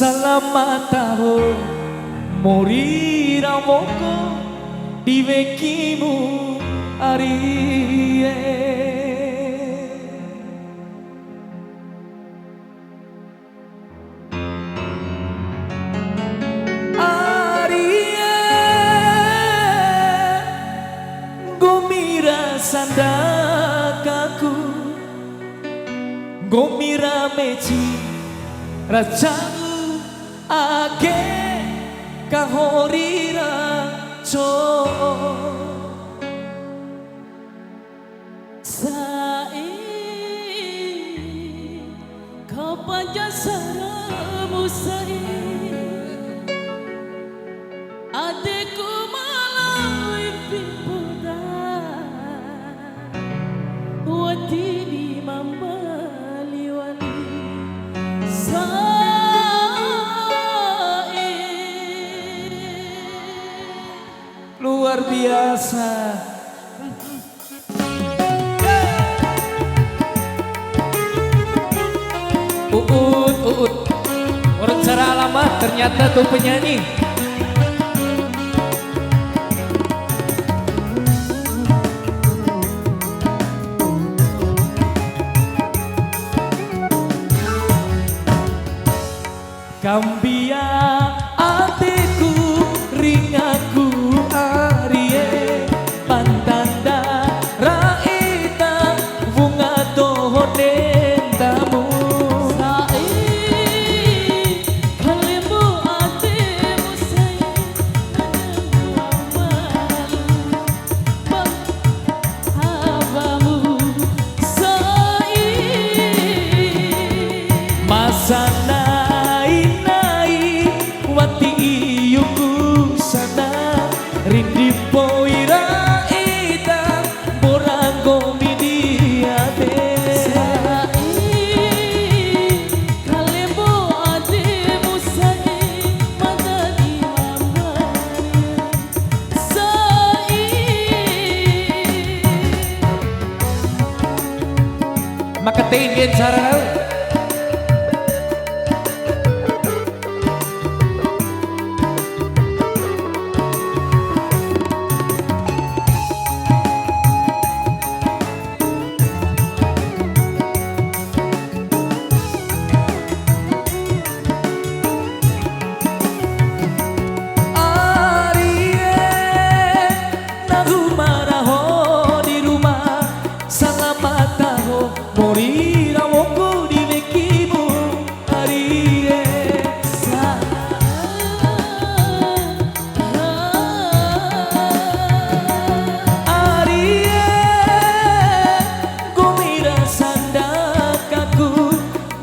Selamat tahun Morira moko diwekimu arie. Arie gomira sandakaku gomira meji rajamu age kahorira cho sai kau panjang saramu sai adikku malah impi putra watini mambali wali luar biasa. Uut orang cara alamat ternyata tuh penyanyi. Kambia atiku ringaku arie pantanda raita bunga dohonen tamu sai kalimu atimu sai habamu sai masana Rindi poira ita borango midiate sai kalimu atimu sai madani mambari sai maka tingin sarang Morira moko diwekimu arie arie gomira sandakaku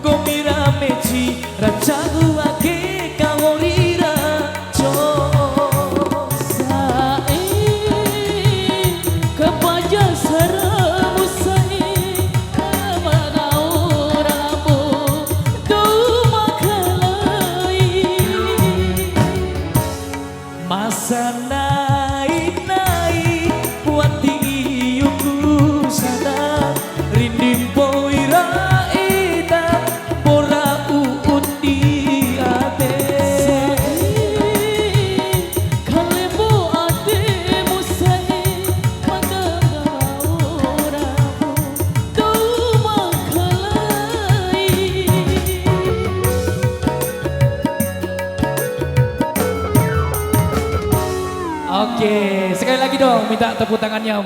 gomira meji rajaku ake kahorira cho sai kepaja saramu sai masa nai buat iyuku sana rindim poira ita bora uut di ate kalimu atimu sai magagauramu tumakalai. Oke, sekali lagi dong minta tepuk tangannya.